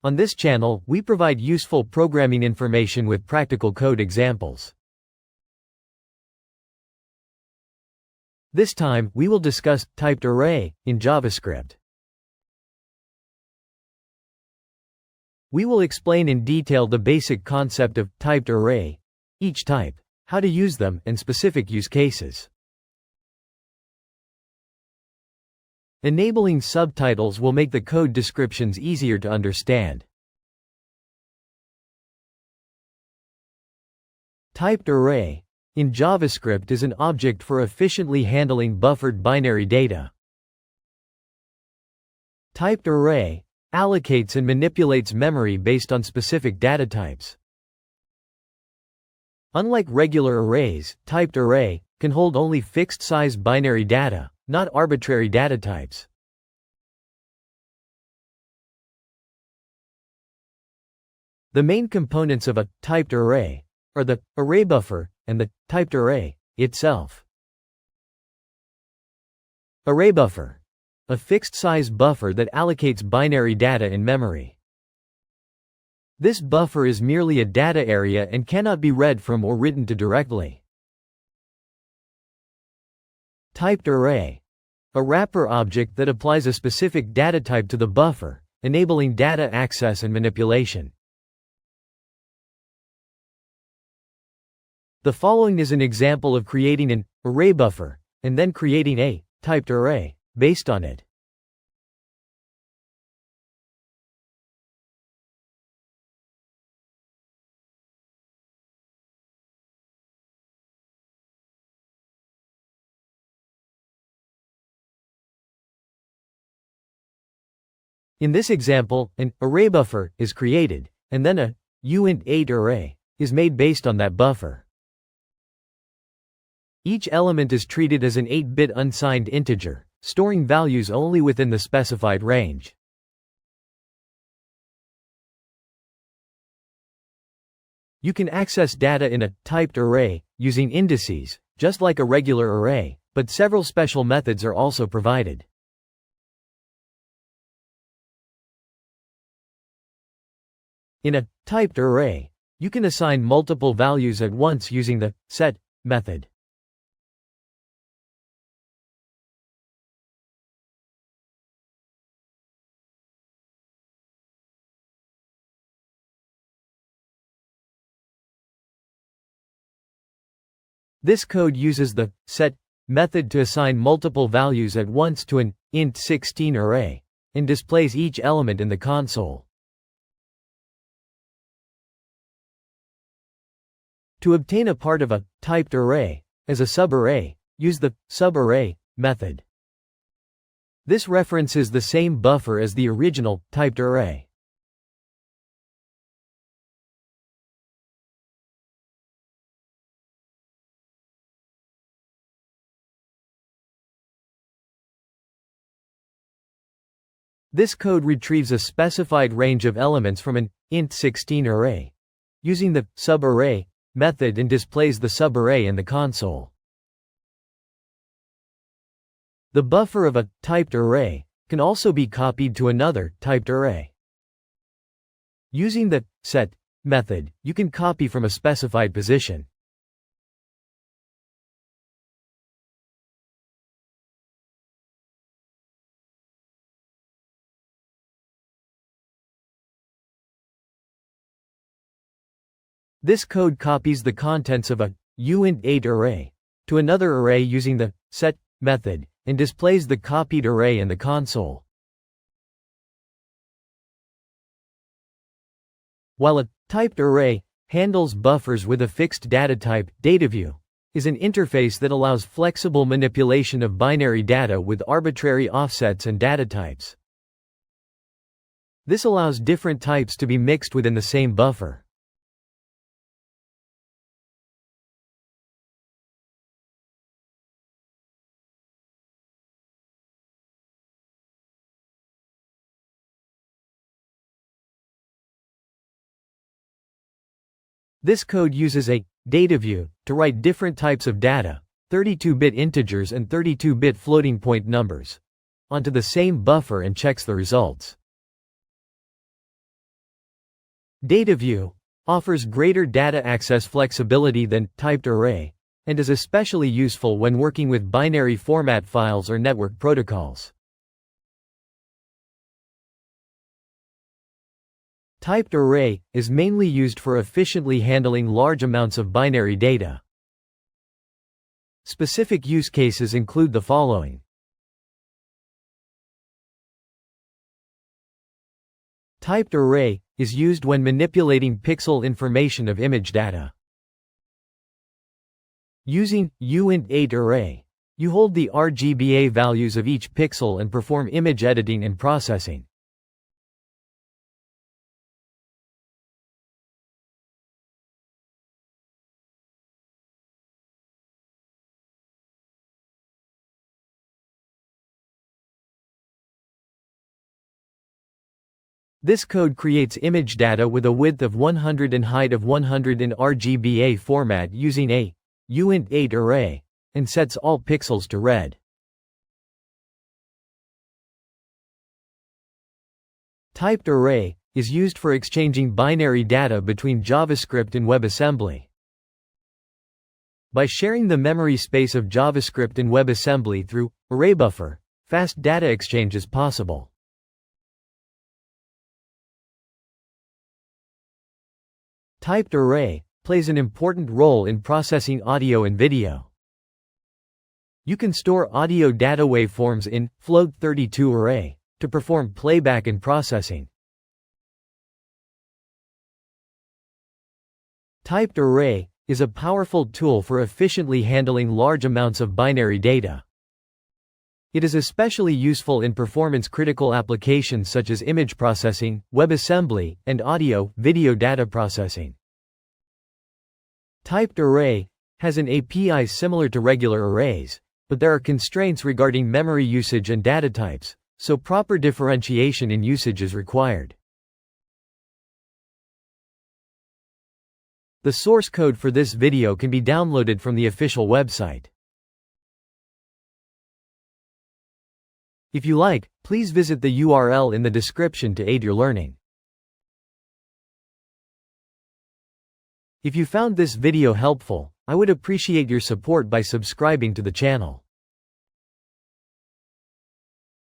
On this channel, we provide useful programming information with practical code examples. This time, we will discuss typed array in JavaScript. We will explain in detail the basic concept of typed array, each type, how to use them, and specific use cases. Enabling subtitles will make the code descriptions easier to understand. Typed array in JavaScript is an object for efficiently handling buffered binary data. Typed array allocates and manipulates memory based on specific data types. Unlike regular arrays, typed array can hold only fixed-size binary data, not arbitrary data types. The main components of a typed array are the array buffer and the typed array itself. Array buffer, a fixed-size buffer that allocates binary data in memory. This buffer is merely a data area and cannot be read from or written to directly. Typed array, a wrapper object that applies a specific data type to the buffer, enabling data access and manipulation. The following is an example of creating an array buffer, and then creating a typed array based on it. In this example, an array buffer is created, and then a uint8 array is made based on that buffer. Each element is treated as an 8-bit unsigned integer, storing values only within the specified range. You can access data in a typed array using indices, just like a regular array, but several special methods are also provided. In a typed array, you can assign multiple values at once using the set method. This code uses the set method to assign multiple values at once to an int16 array and displays each element in the console. To obtain a part of a typed array as a subarray, use the subarray method. This references the same buffer as the original typed array. This code retrieves a specified range of elements from an int16 array using the subarray method and displays the subarray in the console. The buffer of a typed array can also be copied to another typed array. Using the set method, you can copy from a specified position. This code copies the contents of a uint8 array to another array using the set method and displays the copied array in the console. While a typed array handles buffers with a fixed data type, DataView is an interface that allows flexible manipulation of binary data with arbitrary offsets and data types. This allows different types to be mixed within the same buffer. This code uses a DataView to write different types of data, 32-bit integers and 32-bit floating point numbers, onto the same buffer and checks the results. DataView offers greater data access flexibility than typed array, and is especially useful when working with binary format files or network protocols. Typed array is mainly used for efficiently handling large amounts of binary data. Specific use cases include the following. Typed array is used when manipulating pixel information of image data. Using uint8 array, you hold the RGBA values of each pixel and perform image editing and processing. This code creates image data with a width of 100 and height of 100 in RGBA format using a uint8 array, and sets all pixels to red. Typed array is used for exchanging binary data between JavaScript and WebAssembly. By sharing the memory space of JavaScript and WebAssembly through ArrayBuffer, fast data exchange is possible. Typed array plays an important role in processing audio and video. You can store audio data waveforms in float32 array to perform playback and processing. Typed array is a powerful tool for efficiently handling large amounts of binary data. It is especially useful in performance-critical applications such as image processing, WebAssembly, and audio-video data processing. Typed array has an API similar to regular arrays, but there are constraints regarding memory usage and data types, so proper differentiation in usage is required. The source code for this video can be downloaded from the official website. If you like, please visit the URL in the description to aid your learning. If you found this video helpful, I would appreciate your support by subscribing to the channel.